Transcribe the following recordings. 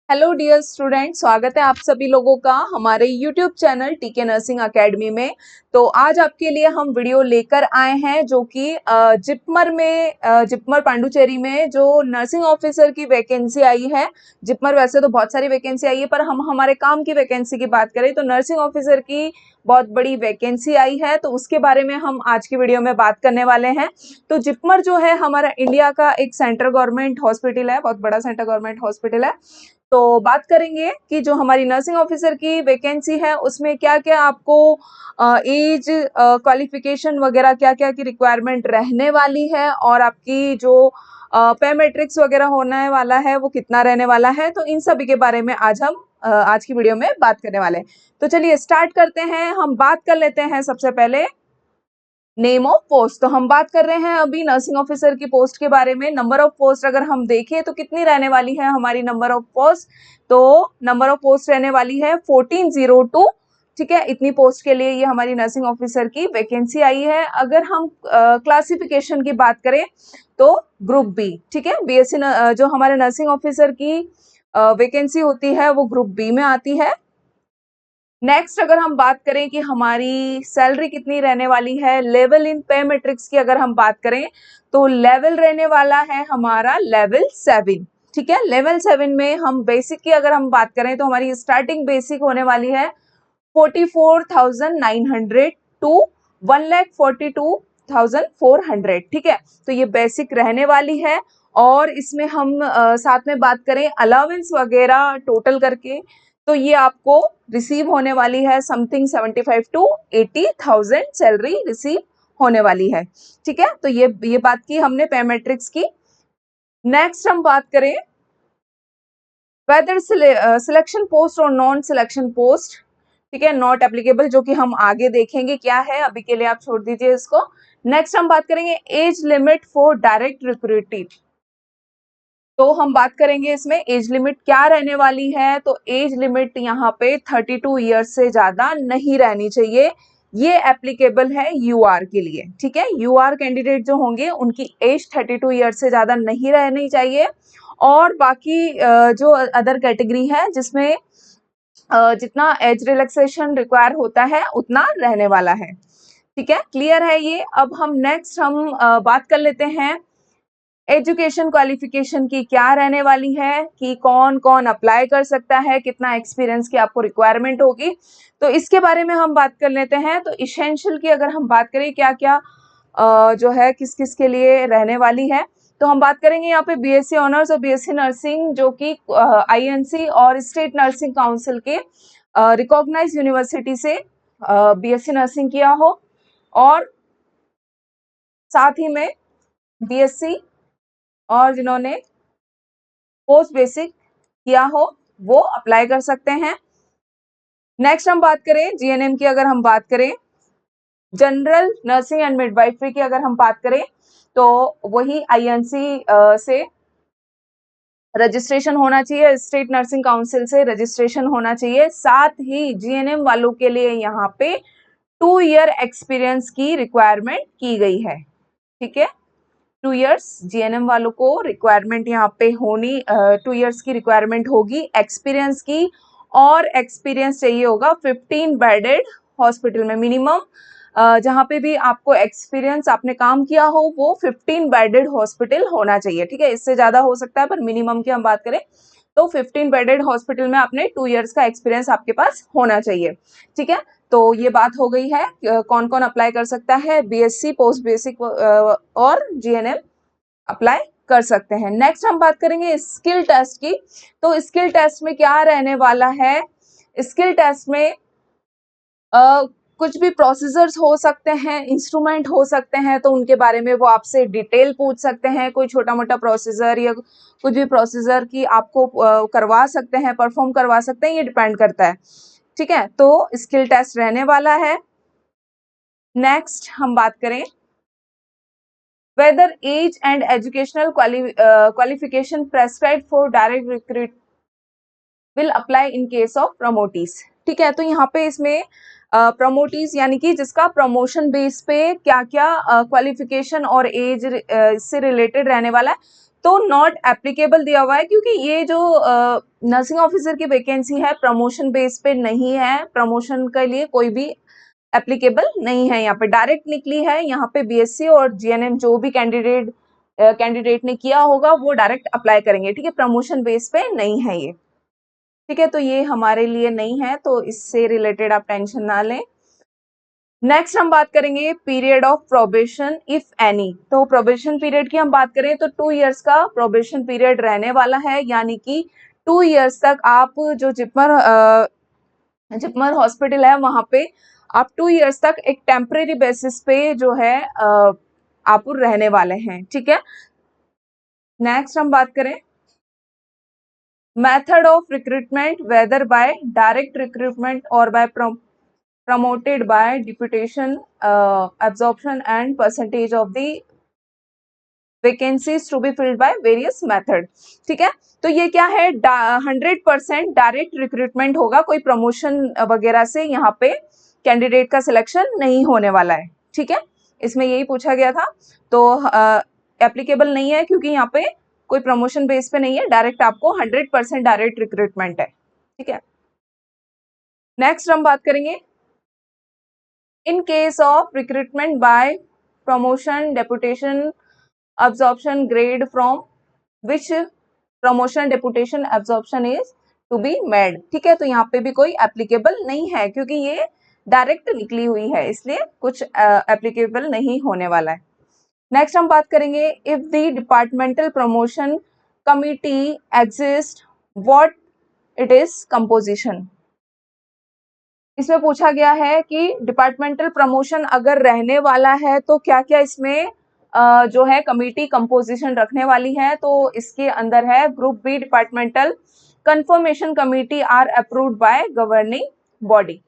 Hello dear student, स्वागत है आप सभी लोगों का हमारे यूट्यूब चैनल टीके नर्सिंग एकेडमी में। तो आज आपके लिए हम वीडियो लेकर आए हैं जो कि जिपमर पांडुचेरी में जो नर्सिंग ऑफिसर की वैकेंसी आई है। जिपमर वैसे तो बहुत सारी वैकेंसी आई है, पर हम हमारे काम की वैकेंसी की बात करें तो नर्सिंग ऑफिसर की बहुत बड़ी वैकेंसी आई है, तो उसके बारे में हम आज की वीडियो में बात करने वाले हैं। तो जिपमर जो है हमारा इंडिया का एक सेंट्रल गवर्नमेंट हॉस्पिटल है, बहुत बड़ा सेंट्रल गवर्नमेंट हॉस्पिटल है। तो बात करेंगे कि जो हमारी नर्सिंग ऑफिसर की वैकेंसी है उसमें क्या क्या आपको एज क्वालिफिकेशन वगैरह क्या क्या की रिक्वायरमेंट रहने वाली है, और आपकी जो पे मैट्रिक्स वगैरह होने वाला है वो कितना रहने वाला है। तो इन सभी के बारे में आज हम आज की वीडियो में बात करने वाले हैं। तो चलिए स्टार्ट करते हैं। हम बात कर लेते हैं सबसे पहले नेम ऑफ पोस्ट। तो हम बात कर रहे हैं अभी नर्सिंग ऑफिसर की पोस्ट के बारे में। नंबर ऑफ पोस्ट अगर हम देखें तो कितनी रहने वाली है हमारी नंबर ऑफ पोस्ट, तो नंबर ऑफ पोस्ट रहने वाली है 1402। ठीक है, इतनी पोस्ट के लिए ये हमारी नर्सिंग ऑफिसर की वैकेंसी आई है। अगर हम क्लासिफिकेशन की बात करें तो ग्रुप बी, ठीक है, बीएससी जो हमारे नर्सिंग ऑफिसर की वैकेंसी होती है वो ग्रुप बी में आती है। नेक्स्ट अगर हम बात करें कि हमारी सैलरी कितनी रहने वाली है, लेवल इन पे मैट्रिक्स की अगर हम बात करें तो लेवल रहने वाला है हमारा लेवल 7। ठीक है, लेवल 7 में हम बेसिक की अगर हम बात करें तो हमारी स्टार्टिंग बेसिक होने वाली है 44,900 टू 1,42,400। ठीक है, तो ये बेसिक रहने वाली है। और इसमें हम साथ में बात करें अलाउंस वगैरह टोटल करके तो ये आपको रिसीव होने वाली है समथिंग 75 टू 80,000 सैलरी रिसीव होने वाली है। ठीक है, तो ये बात की हमने पे मैट्रिक्स की। नेक्स्ट हम बात करें वेदर सिलेक्शन पोस्ट और नॉन सिलेक्शन पोस्ट। ठीक है, नॉट एप्लीकेबल, जो कि हम आगे देखेंगे क्या है, अभी के लिए आप छोड़ दीजिए इसको। नेक्स्ट हम बात करेंगे age limit for direct recruiting. तो हम बात करेंगे इसमें एज लिमिट क्या रहने वाली है। तो एज लिमिट यहाँ पे 32 ईयर्स से ज्यादा नहीं रहनी चाहिए। ये एप्लीकेबल है यूआर के लिए। ठीक है, यूआर कैंडिडेट जो होंगे उनकी एज 32 ईयर्स से ज्यादा नहीं रहनी चाहिए। और बाकी जो अदर कैटेगरी है जिसमें जितना एज रिलैक्सेशन रिक्वायर होता है उतना रहने वाला है। ठीक है, क्लियर है ये। अब हम नेक्स्ट बात कर लेते हैं एजुकेशन क्वालिफिकेशन की क्या रहने वाली है, कि कौन कौन अप्लाई कर सकता है, कितना एक्सपीरियंस की आपको रिक्वायरमेंट होगी। तो इसके बारे में हम बात कर लेते हैं। तो इसेंशियल की अगर हम बात करें क्या क्या जो है किस किस के लिए रहने वाली है, तो हम बात करेंगे यहाँ पे बीएससी ऑनर्स और बीएससी नर्सिंग जो कि आईएनसी और स्टेट नर्सिंग काउंसिल के रिकॉग्नाइज यूनिवर्सिटी से बीएससी नर्सिंग किया हो, और साथ ही में बीएससी और जिन्होंने पोस्ट बेसिक किया हो वो अप्लाई कर सकते हैं। नेक्स्ट हम बात करें जीएनएम की, अगर हम बात करें जनरल नर्सिंग एंड मिडवाइफरी की अगर हम बात करें तो वही आईएनसी से रजिस्ट्रेशन होना चाहिए, स्टेट नर्सिंग काउंसिल से रजिस्ट्रेशन होना चाहिए। साथ ही जीएनएम वालों के लिए यहाँ पे 2 ईयर एक्सपीरियंस की रिक्वायरमेंट की गई है। ठीक है, 2 ईयर्स जीएनएम वालों को रिक्वायरमेंट यहाँ पे होनी, 2 ईयर्स की रिक्वायरमेंट होगी एक्सपीरियंस की। और एक्सपीरियंस चाहिए होगा 15 बेडेड हॉस्पिटल में मिनिमम, जहाँ पे भी आपको एक्सपीरियंस आपने काम किया हो वो 15 बेडेड हॉस्पिटल होना चाहिए। ठीक है, इससे ज्यादा हो सकता है पर मिनिमम की हम बात करें तो 15 बेडेड हॉस्पिटल में आपने 2 ईयर्स का एक्सपीरियंस आपके पास होना चाहिए। ठीक है, तो ये बात हो गई है कौन कौन अप्लाई कर सकता है। बीएससी पोस्ट बेसिक और जीएनएम अप्लाई कर सकते हैं। नेक्स्ट हम बात करेंगे स्किल टेस्ट की। तो स्किल टेस्ट में क्या रहने वाला है, स्किल टेस्ट में कुछ भी प्रोसीजर्स हो सकते हैं, इंस्ट्रूमेंट हो सकते हैं, तो उनके बारे में वो आपसे डिटेल पूछ सकते हैं। कोई छोटा मोटा प्रोसीजर या कुछ भी प्रोसीजर की आपको करवा सकते हैं, परफॉर्म करवा सकते हैं, ये डिपेंड करता है। ठीक है, तो स्किल टेस्ट रहने वाला है। नेक्स्ट हम बात करें whether age and educational qualification prescribed for direct recruit will apply in case of promotees। ठीक है, तो यहाँ पे इसमें प्रमोटीज यानी कि जिसका प्रमोशन बेस पे क्या क्या क्वालिफिकेशन और एज से रिलेटेड रहने वाला है। तो नॉट एप्लीकेबल दिया हुआ है क्योंकि ये जो नर्सिंग ऑफिसर की वैकेंसी है प्रमोशन बेस पे नहीं है, प्रमोशन के लिए कोई भी एप्लीकेबल नहीं है। यहाँ पे डायरेक्ट निकली है, यहाँ पे बीएससी और जीएनएम जो भी कैंडिडेट ने किया होगा वो डायरेक्ट अप्लाई करेंगे, ठीक है, प्रमोशन बेस पे नहीं है ये, ठीक है। तो ये हमारे लिए नहीं है, तो इससे रिलेटेड आप टेंशन ना लें। नेक्स्ट हम बात करेंगे period of probation if any. तो प्रोबेशन पीरियड की हम बात करें तो 2 इयर्स का प्रोबेशन पीरियड रहने वाला है, यानी कि 2 इयर्स तक आप जो जिपमर हॉस्पिटल है वहां पे आप 2 इयर्स तक एक टेम्परेरी बेसिस पे जो है आप रहने वाले हैं, ठीक है। नेक्स्ट हम बात करें method of recruitment, whether by direct recruitment और bye promoted by deputation, absorption and percentage of the vacancies to be filled by various method, ठीक है। तो ये क्या है, 100% डायरेक्ट रिक्रूटमेंट होगा, कोई प्रमोशन वगैरह से यहाँ पे कैंडिडेट का सिलेक्शन नहीं होने वाला है, ठीक है। इसमें यही पूछा गया था, तो एप्लीकेबल नहीं है क्योंकि यहाँ पे कोई प्रमोशन बेस पे नहीं है, डायरेक्ट आपको 100% डायरेक्ट रिक्रूटमेंट है, ठीक है। नेक्स्ट हम बात करेंगे in case of recruitment by promotion, deputation, absorption, grade from which promotion, deputation, absorption is to be made, ठीक है। तो यहाँ पे भी कोई एप्लीकेबल नहीं है क्योंकि ये डायरेक्ट निकली हुई है, इसलिए कुछ एप्लीकेबल नहीं होने वाला है। नेक्स्ट हम बात करेंगे if the departmental promotion committee exist what it is composition. इसमें पूछा गया है कि डिपार्टमेंटल प्रमोशन अगर रहने वाला है तो क्या क्या इसमें जो है कमिटी कंपोजिशन रखने वाली है। तो इसके अंदर है group B departmental confirmation committee are approved by governing body,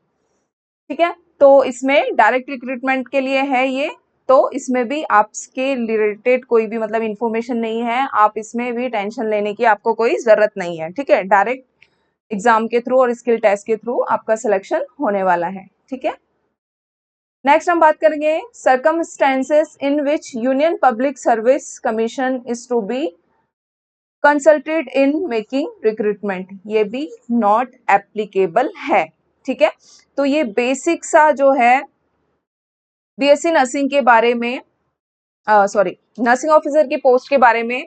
ठीक है। तो इसमें डायरेक्ट रिक्रूटमेंट के लिए है ये, तो इसमें भी आपके रिलेटेड कोई भी मतलब इंफॉर्मेशन नहीं है, आप इसमें भी टेंशन लेने की आपको कोई जरूरत नहीं है, ठीक है। डायरेक्ट एग्जाम के थ्रू और स्किल टेस्ट के थ्रू आपका सिलेक्शन होने वाला है, ठीक है। नेक्स्ट हम बात करेंगे circumstances in which Union Public Service Commission is to be consulted in making recruitment, ये भी नॉट एप्लीकेबल है, ठीक है। तो ये बेसिक सा जो है बीएससी नर्सिंग के बारे में नर्सिंग ऑफिसर की पोस्ट के बारे में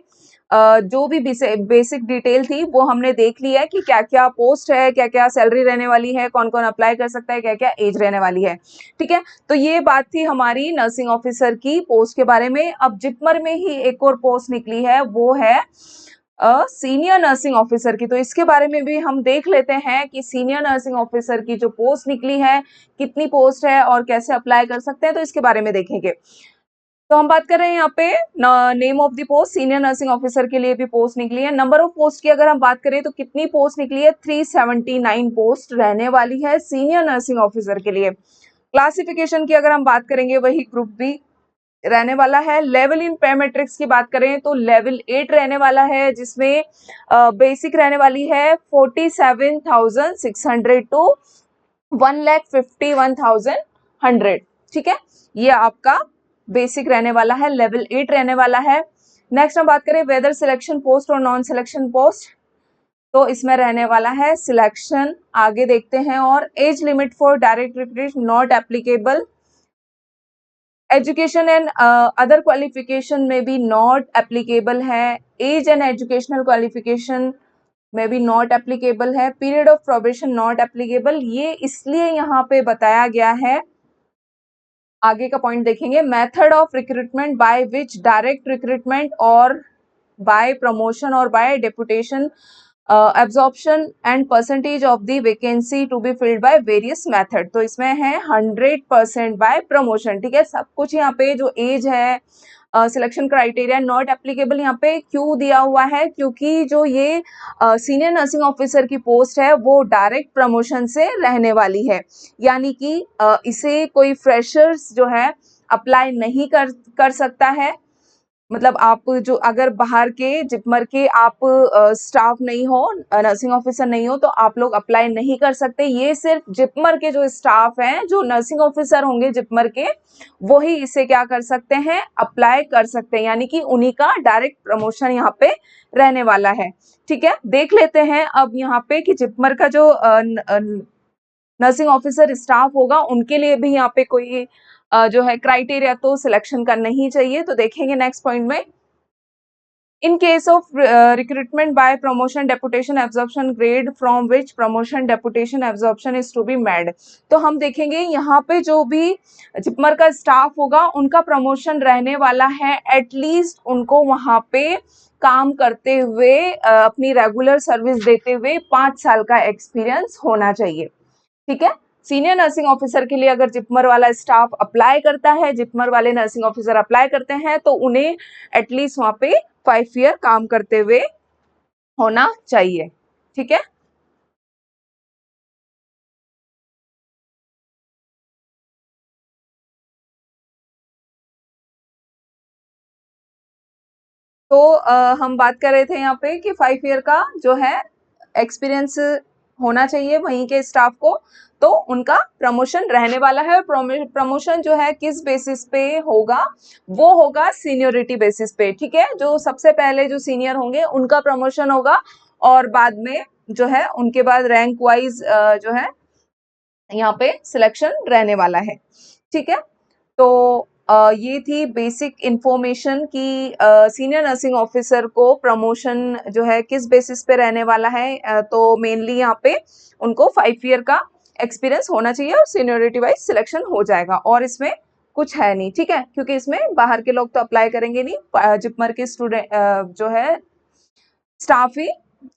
जो भी बेसिक डिटेल थी वो हमने देख लिया है कि क्या क्या पोस्ट है, क्या क्या सैलरी रहने वाली है, कौन कौन अप्लाई कर सकता है, क्या क्या एज रहने वाली है, ठीक है। तो ये बात थी हमारी नर्सिंग ऑफिसर की पोस्ट के बारे में। अब जिपमर में ही एक और पोस्ट निकली है, वो है सीनियर नर्सिंग ऑफिसर की। तो इसके बारे में भी हम देख लेते हैं कि सीनियर नर्सिंग ऑफिसर की जो पोस्ट निकली है कितनी पोस्ट है और कैसे अप्लाई कर सकते हैं, तो इसके बारे में देखेंगे। तो हम बात कर रहे हैं यहाँ पे name of the post, senior nursing officer के लिए भी पोस्ट निकली है। नंबर ऑफ पोस्ट की अगर हम बात करें तो कितनी पोस्ट निकली है, 379 पोस्ट रहने वाली है सीनियर नर्सिंग ऑफिसर के लिए। क्लासिफिकेशन की अगर हम बात करेंगे वही ग्रुप बी रहने वाला है। लेवल इन पे मैट्रिक्स की बात करें तो लेवल 8 रहने वाला है, जिसमें बेसिक रहने वाली है 47,600 टू 1,51,100, ठीक है। ये आपका बेसिक रहने वाला है, लेवल 8 रहने वाला है। नेक्स्ट हम बात करें वेदर सिलेक्शन पोस्ट और नॉन सिलेक्शन पोस्ट, तो इसमें रहने वाला है सिलेक्शन, आगे देखते हैं। और age limit for direct recruit not applicable, education and other qualification में भी नॉट एप्लीकेबल है, एज एंड एजुकेशनल क्वालिफिकेशन में भी नॉट एप्लीकेबल है, period of probation not applicable. ये इसलिए यहाँ पे बताया गया है, आगे का पॉइंट देखेंगे। Method of recruitment by which direct recruitment और बाय प्रमोशन और by deputation absorption and percentage of the vacancy to be filled by various method. तो इसमें है 100% बाय प्रमोशन, ठीक है। सब कुछ यहाँ पे जो एज है सिलेक्शन क्राइटेरिया नॉट एप्लीकेबल यहाँ पे क्यों दिया हुआ है, क्योंकि जो ये सीनियर नर्सिंग ऑफिसर की पोस्ट है वो डायरेक्ट प्रमोशन से रहने वाली है, यानी कि इसे कोई फ्रेशर्स जो है अप्लाई नहीं कर सकता है, मतलब आप जो अगर बाहर के जिपमर के आप स्टाफ नहीं हो, नर्सिंग ऑफिसर नहीं हो, तो आप लोग अप्लाई नहीं कर सकते। ये सिर्फ जिपमर के जो स्टाफ हैं, जो नर्सिंग ऑफिसर होंगे जिपमर के, वही इसे क्या कर सकते हैं, अप्लाई कर सकते हैं, यानी कि उन्हीं का डायरेक्ट प्रमोशन यहाँ पे रहने वाला है। ठीक है, देख लेते हैं अब यहाँ पे कि जिपमर का जो नर्सिंग ऑफिसर स्टाफ होगा उनके लिए भी यहाँ पे कोई जो है क्राइटेरिया तो सिलेक्शन का नहीं चाहिए। तो देखेंगे नेक्स्ट पॉइंट में, in case of recruitment by promotion deputation absorption grade from which promotion deputation absorption is to be made. तो हम देखेंगे यहाँ पे जो भी जिपमर का स्टाफ होगा उनका प्रमोशन रहने वाला है, एटलीस्ट उनको वहां पे काम करते हुए अपनी रेगुलर सर्विस देते हुए 5 साल का एक्सपीरियंस होना चाहिए। ठीक है, सीनियर नर्सिंग ऑफिसर के लिए अगर जिपमर वाला स्टाफ अप्लाई करता है, जिपमर वाले नर्सिंग ऑफिसर अप्लाई करते हैं, तो उन्हें एटलीस्ट वहां पे 5 ईयर काम करते हुए होना चाहिए। ठीक है, तो हम बात कर रहे थे यहाँ पे कि 5 ईयर का जो है एक्सपीरियंस होना चाहिए वहीं के स्टाफ को, तो उनका प्रमोशन रहने वाला है। प्रमोशन जो है किस बेसिस पे होगा, वो होगा सीनियोरिटी बेसिस पे। ठीक है, जो सबसे पहले जो सीनियर होंगे उनका प्रमोशन होगा, और बाद में जो है उनके बाद रैंक वाइज जो है यहाँ पे सिलेक्शन रहने वाला है। ठीक है, तो ये थी बेसिक इंफॉर्मेशन कि सीनियर नर्सिंग ऑफिसर को प्रमोशन जो है किस बेसिस पे रहने वाला है। तो मेनली यहाँ पे उनको 5 ईयर का एक्सपीरियंस होना चाहिए और सीनियोरिटी वाइज सिलेक्शन हो जाएगा, और इसमें कुछ है नहीं। ठीक है, क्योंकि इसमें बाहर के लोग तो अप्लाई करेंगे नहीं, जिपमर के स्टूडेंट जो है स्टाफ ही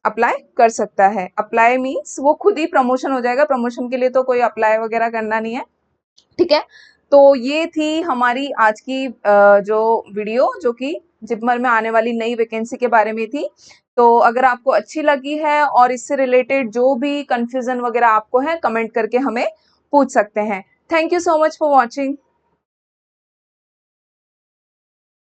अप्लाई कर सकता है। अप्लाई मीन्स वो खुद ही प्रमोशन हो जाएगा, प्रमोशन के लिए तो कोई अप्लाई वगैरह करना नहीं है। ठीक है, तो ये थी हमारी आज की जो वीडियो, जो कि जिपमर में आने वाली नई वैकेंसी के बारे में थी। तो अगर आपको अच्छी लगी है और इससे रिलेटेड जो भी कंफ्यूजन वगैरह आपको है, कमेंट करके हमें पूछ सकते हैं। Thank you so much for watching.